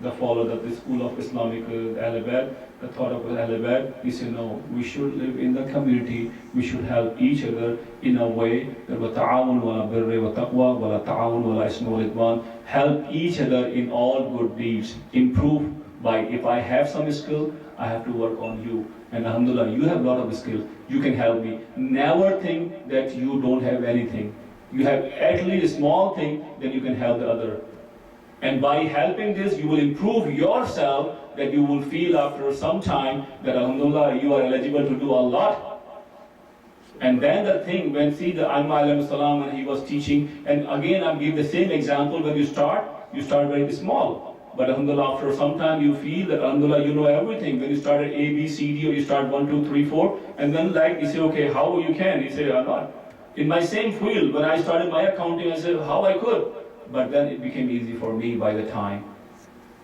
the follow the school of Islamic Ahlulbayt, the thought of Ahlulbayt. He said, no, we should live in the community, we should help each other in a way that وَتَعَاوُنْ وَلَا بِرِّ وَتَقْوَى وَلَا تَعَاوُنْ وَلَا إِثْمِ وَالْعُدْوَانِ. Help each other in all good deeds. Improve by, if I have some skill, I have to work on you. And alhamdulillah, you have a lot of skill, you can help me. Never think that you don't have anything. You have at least a small thing, then you can help the other. And by helping this, you will improve yourself, that you will feel after some time that alhamdulillah, you are eligible to do a lot. And then the thing, when see the Alim salam, when he was teaching, and again I'm giving the same example, when you start very small. But alhamdulillah, after some time you feel that alhamdulillah, you know everything. When you start at A, B, C, D, or you start 1, 2, 3, 4, and then like you say, okay, how you can? You say, I'm not. In my same field, when I started my accounting, I said, how I could? But then it became easy for me by the time.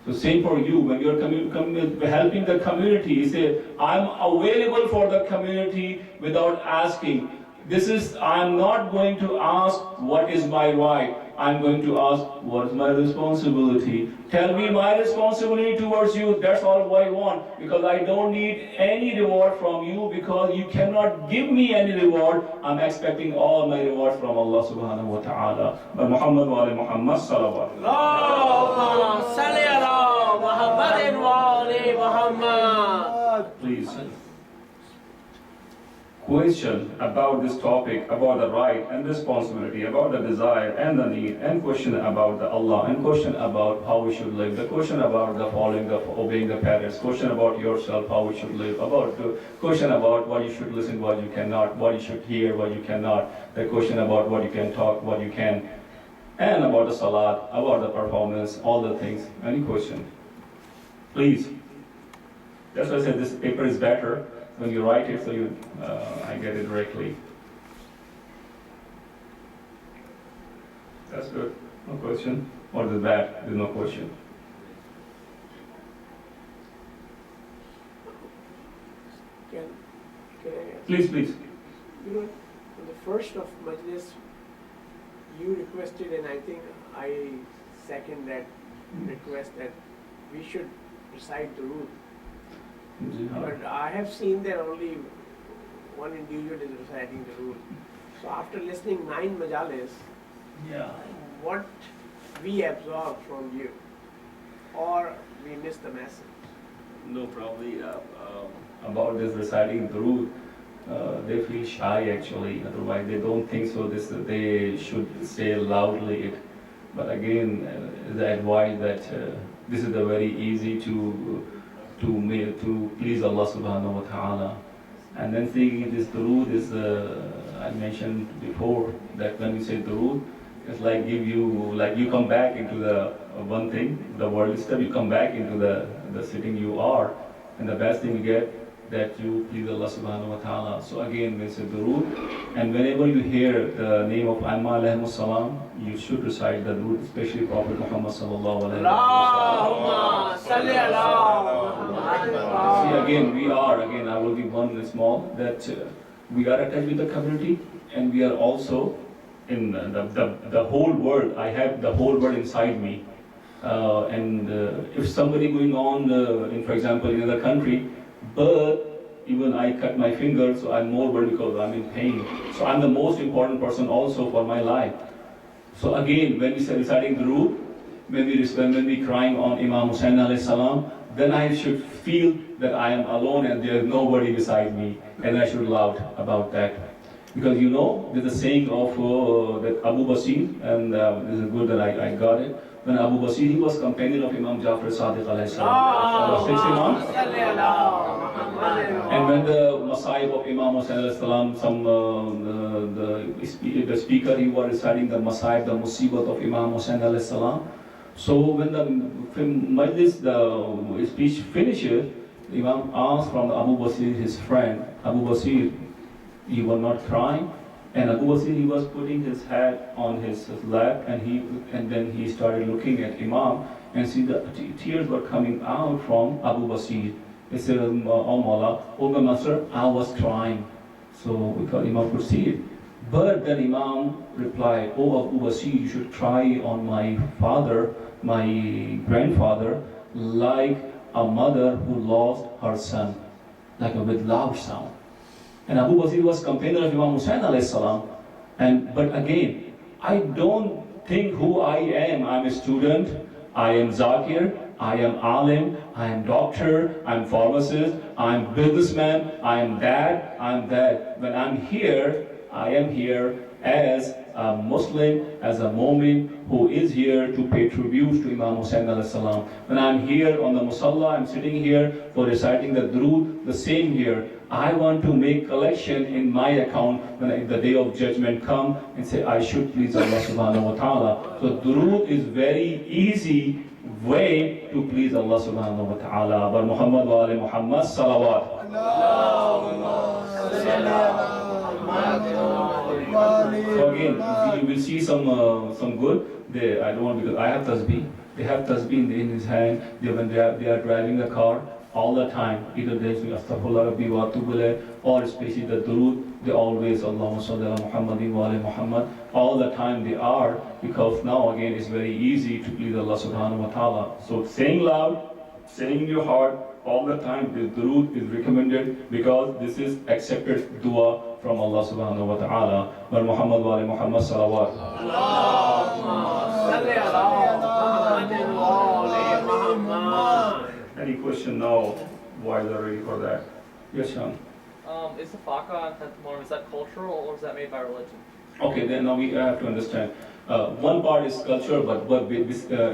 So same for you, when you're helping the community, you say, I'm available for the community without asking. I'm not going to ask what is my right. I'm going to ask what is my responsibility. Tell me my responsibility towards you. That's all I want, because I don't need any reward from you, because you cannot give me any reward. I'm expecting all my reward from Allah subhanahu wa ta'ala. But Muhammad wa ali Muhammad salawat. Allahumma salli ala Muhammadin wa ali Muhammad. Please. Question about this topic, about the right and responsibility, about the desire and the need, and question about the Allah, and question about how we should live, the question about the obeying the parents, question about yourself, how we should live, about the question about what you should listen, what you cannot, what you should hear, what you cannot, the question about what you can talk, what you can, and about the salat, about the performance, all the things. Any question? Please. That's why I said this paper is better when you write it, so I get it directly. That's good. No question. Or is it bad? There's no question. Can I ask? Please, please. You know, on the first of Majlis, you requested, and I think I second that request, that we should recite the rule. But I have seen that only one individual is reciting the rule. So after listening 9 majalis, Yeah. what we absorb from you, or we miss the message? No, probably about this reciting Durood, they feel shy actually. Otherwise, they don't think so. They should say loudly it. But again, the advice that this is a very easy to please Allah subhanahu wa ta'ala. And then see, this Durood is, I mentioned before, that when you say Durood, it's like you come back into the one thing, the world stuff, you come back into the sitting you are, and the best thing you get, that you please Allah subhanahu wa ta'ala. So again, when you say Durood, and whenever you hear the name of Amma alayhi salam, you should recite the Durood, especially Prophet Muhammad sallallahu alayhi wa Allahumma salli ala Muhammad. See, again, I will give one small, that we are attached with the community, and we are also in the whole world. I have the whole world inside me. And if somebody going on, for example, in another country, but even I cut my finger, so I'm more worried because I'm in pain. So I'm the most important person also for my life. So again, when we say reciting Durood, when we crying on Imam Hussain alayhi salam, then I should feel that I am alone and there is nobody beside me, and I should laugh about that. Because you know, there's a saying of that Abu Basir, and this is good that I got it. When Abu Basir, he was companion of Imam Jafar Sadiq alayhi salam, sixth Imam. And when the Masayib of Imam Hussain alayhi salam, the speaker, he was reciting the Masayib, the Musibat of Imam Hussain alayhi salam. So when the Majlis, the speech finishes, Imam asked from Abu Basir, his friend, Abu Basir, he was not crying, and Abu Basir, he was putting his head on his lap, and then he started looking at Imam, and see the tears were coming out from Abu Basir. He said, "Oh Mawla, oh my master, I was crying." So because Imam could see it. But then Imam replied, "Oh Abu Basir, you should cry on my father, my grandfather, like a mother who lost her son, like with loud sound. And Abu Basir was companion of Imam Hussain alayhi salam. But again, I don't think who I am. I'm a student, I am Zakir, I am Alim, I am doctor, I'm pharmacist, I'm businessman, I am that, I'm that. When I'm here, I am here as a Muslim, as a Mu'min who is here to pay tribute to Imam Hussain alayhi salam. When I'm here on the Musalla, I'm sitting here for reciting the Durood, the same here. I want to make collection in my account when the day of judgment come and say I should please Allah subhanahu wa ta'ala. So Durood is very easy way to please Allah subhanahu wa ta'ala. But Muhammad wa ali Muhammad salawat. So again, you will see some good. I don't want because I have tasbih. They have tasbih in his hand. When they are driving a car all the time, either they say astaghfirullah rabbi wa atubu ilayh, or especially the durood. They always Allahumma salli ala Muhammadin wa ali Muhammad. All the time they are, because now again it's very easy to please Allah subhanahu wa ta'ala. So saying loud, saying in your heart all the time, the durood is recommended because this is accepted dua from Allah subhanahu wa ta'ala. But Muhammad wa ali Muhammad salawat. Any question now? Why are ready for that? Yes, Sean. Is the Faka on 10th Muharram, is that cultural or is that made by religion? Okay, then now we have to understand. One part is culture, but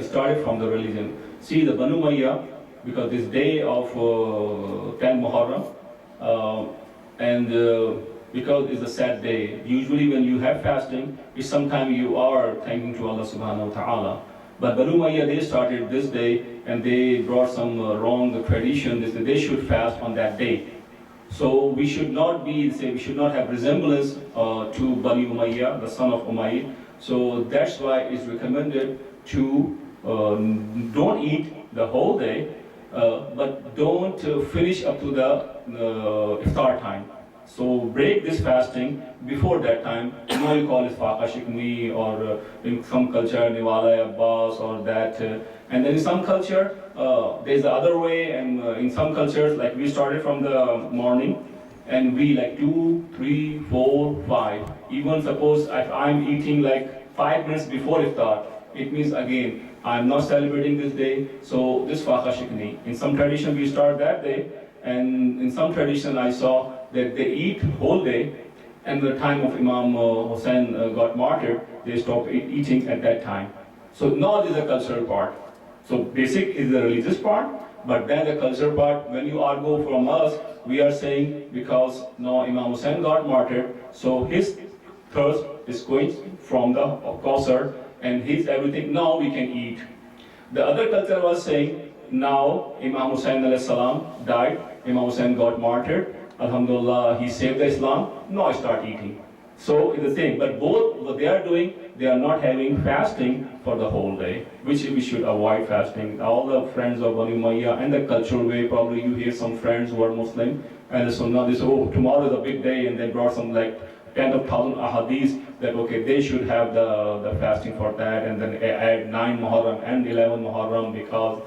started from the religion. See, the Banu Umayyah, because this day of 10 Muharram, because it's a sad day. Usually when you have fasting, it's sometimes you are thanking to Allah subhanahu wa ta'ala. But Banu Umayyah, they started this day and they brought some wrong tradition. They should fast on that day. So we should not have resemblance to Bani Umayyah, the son of Umayyad. So that's why it's recommended to don't eat the whole day, but don't finish up to the iftar time. So break this fasting before that time. You call it Faqa Shikmi, or in some culture Niwala Abbas or that. And then in some culture, there's the other way, and in some cultures, like we started from the morning, and we like 2, 3, 4, 5. Even suppose if I'm eating like 5 minutes before iftar, it means again, I'm not celebrating this day, so this Faqa Shikni. In some tradition, we start that day, and in some tradition, I saw that they eat whole day, and the time of Imam Hussain got martyred, they stopped eating at that time. So now this is the cultural part. So basic is the religious part, but then the cultural part, when you argue from us, we are saying because now Imam Hussain got martyred, so his thirst is going from the Kausar, and his everything, now we can eat. The other culture was saying, now Imam Hussain alayhi salam died, Imam Hussain got martyred, Alhamdulillah, he saved the Islam, now I start eating. So it's the same, but both what they are doing, they are not having fasting for the whole day, which we should avoid fasting. All the friends of Bani Umayyah and the cultural way, probably you hear some friends who are Muslim, and the Sunnah, they say, oh, tomorrow is a big day, and they brought some like 10,000 Hadees that okay, they should have the fasting for that, and then add 9 Muharram and 11 Muharram because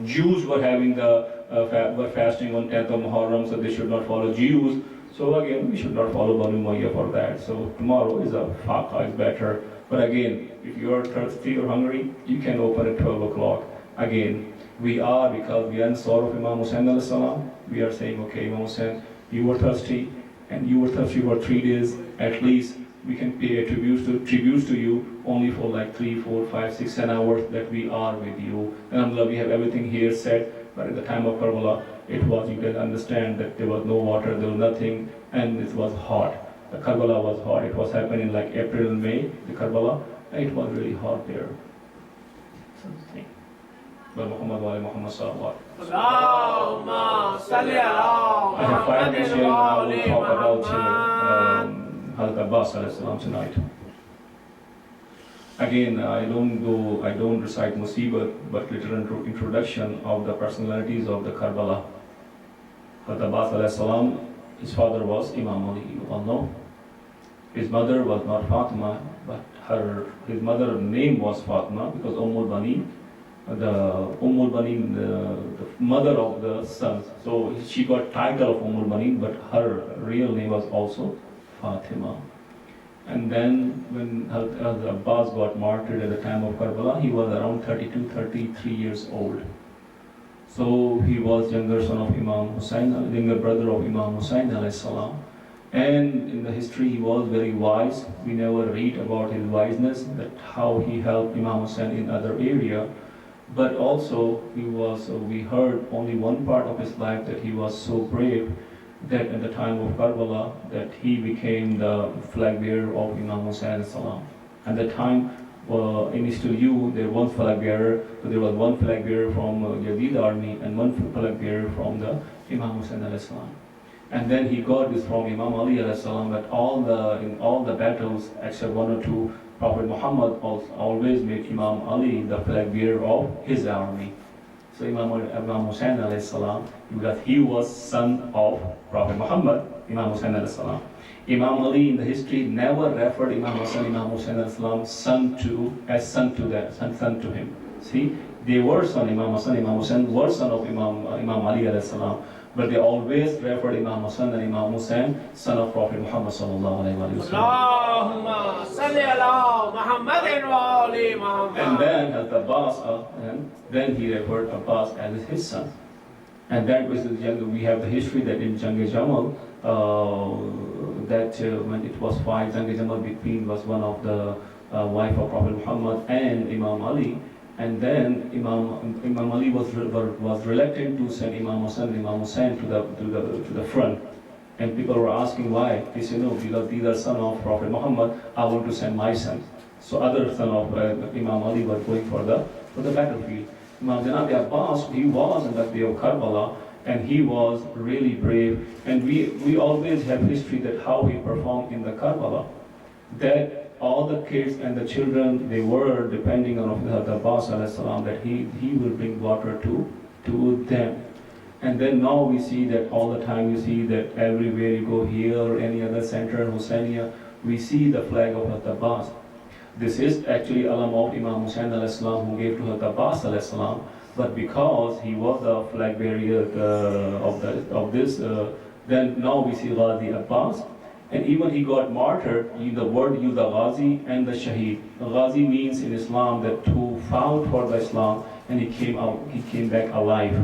Jews were having were fasting on 10th of Muharram, so they should not follow Jews. So again, we should not follow Banu Umayyah for that. So tomorrow is a Faqa, is better. But again, if you are thirsty or hungry, you can open at 12 o'clock. Again, because we are in sorrow of Imam Hussain alayhi salam, we are saying, okay, Imam Hussain, you were thirsty, and you were thirsty for 3 days, at least we can pay a tributes to you only for like 3, 4, 5, 6, 10 hours that we are with you. And alhamdulillah, we have everything here set, but at the time of Karbala, it was, you can understand that there was no water, there was nothing, and it was hot. The Karbala was hot. It was happening like April and May, the Karbala, and it was really hot there. Something. But Muhammad wa ali Muhammad sallallahu Allahumma salli ala I have 5 minutes here, and I will talk about Hazrat Abbas alayhi salam tonight. Again, I don't recite Musibat, but little introduction of the personalities of the Karbala. Hazrat Abbas alayhi salam, his father was Imam Ali, you all know. His mother was not Fatima, but his mother's name was Fatima because Ummul Bani, Banin, the mother of the sons. So she got title of Banin, but her real name was also Fatima. And then when Hazrat Abbas got martyred at the time of Karbala, he was around 32, 33 years old. So he was younger son of Imam Hussain, younger brother of Imam Hussain alayhi salam. And in the history he was very wise. We never read about his wiseness, that how he helped Imam Hussain in other area. But also we heard only one part of his life, that he was so brave that at the time of Karbala, that he became the flag bearer of Imam Hussain salam. At the time, in Istanbul, there was flag bearer, so there was one flag bearer from Yazid army and one flag bearer from the Imam Hussain salam. And then he got this from Imam Ali salam, that in all the battles except one or two, Prophet Muhammad always made Imam Ali the flag bearer of his army. So Imam Hussain alayhi salam, because he was son of Prophet Muhammad, Imam Hussain alayhi salam. Imam Ali in the history never referred Imam Hussain alayhi salam son to him. See, they were son, Imam Hussain were son of Imam Ali alayhi salam. But they always referred Imam Hassan and Imam Hussain, son of Prophet Muhammad sallallahu alaihi wasallam. Allahumma salli ala Muhammadin wa ali Muhammad. And then as Abbas, then he referred Abbas as his son. And that was we have the history that in Jang-e Jamal, when it was fight, Jang-e Jamal between was one of the wife of Prophet Muhammad and Imam Ali. And then Imam Ali was reluctant to send Imam Hussain to the front, and people were asking why. He said, no, because these are son of Prophet Muhammad, I want to send my son. So other son of Imam Ali were going for the battlefield. Imam Janabi Abbas, he was in the day of Karbala, and he was really brave. And we always have history that how he performed in the Karbala, that all the kids and the children, they were depending on Hazrat Abbas alayhi salam, that he will bring water to them. And then now we see that all the time, you see that everywhere you go here or any other center in Hussainia, we see the flag of Hazrat Abbas. This is actually Alam of Imam Hussain alayhi salam, who gave to Hazrat Abbas alayhi salam, but because he was the flag bearer of this, then now we see Ghazi Abbas. And even he got martyred, the word used the Ghazi and the Shaheed. Ghazi means in Islam that who fought for the Islam and he came back alive.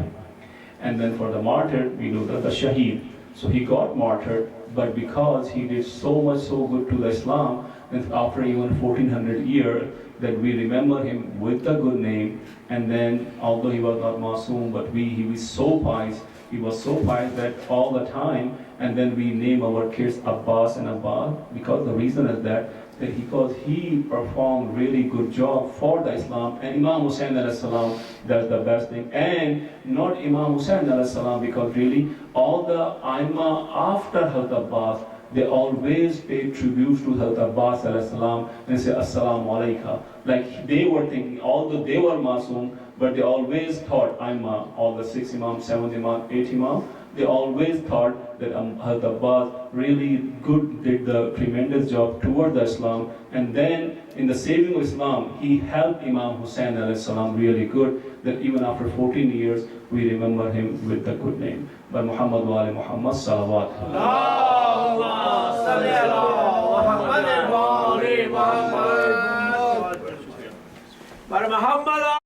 And then for the martyr, we know that the Shaheed. So he got martyred, but because he did so good to the Islam, that after even 1400 years, that we remember him with the good name. And then, although he was not Masoom, but he was so pious. He was so pious that all the time, and then we name our kids Abbas and Abbas, because the reason is that because he performed really good job for the Islam. And Imam Hussain alayhi salam, that's the best thing. And not Imam Hussain alayhi salam, because really all the Aima after Hazrat Abbas, they always pay tribute to Hazrat Abbas alayhi salam and say Assalamu alaikum. Like they were thinking, although they were Masoom, but they always thought all the 6 Imam, 7 Imam, 8 Imam, they always thought that Hazrat Abbas really did the tremendous job toward the Islam. And then in the saving of Islam, he helped Imam Hussain alayhi salam really good, that even after 14 years, we remember him with the good name. But Muhammad wa ali Muhammad salawat. Allahumma salli ala Muhammadin wa ali Muhammad. But Muhammad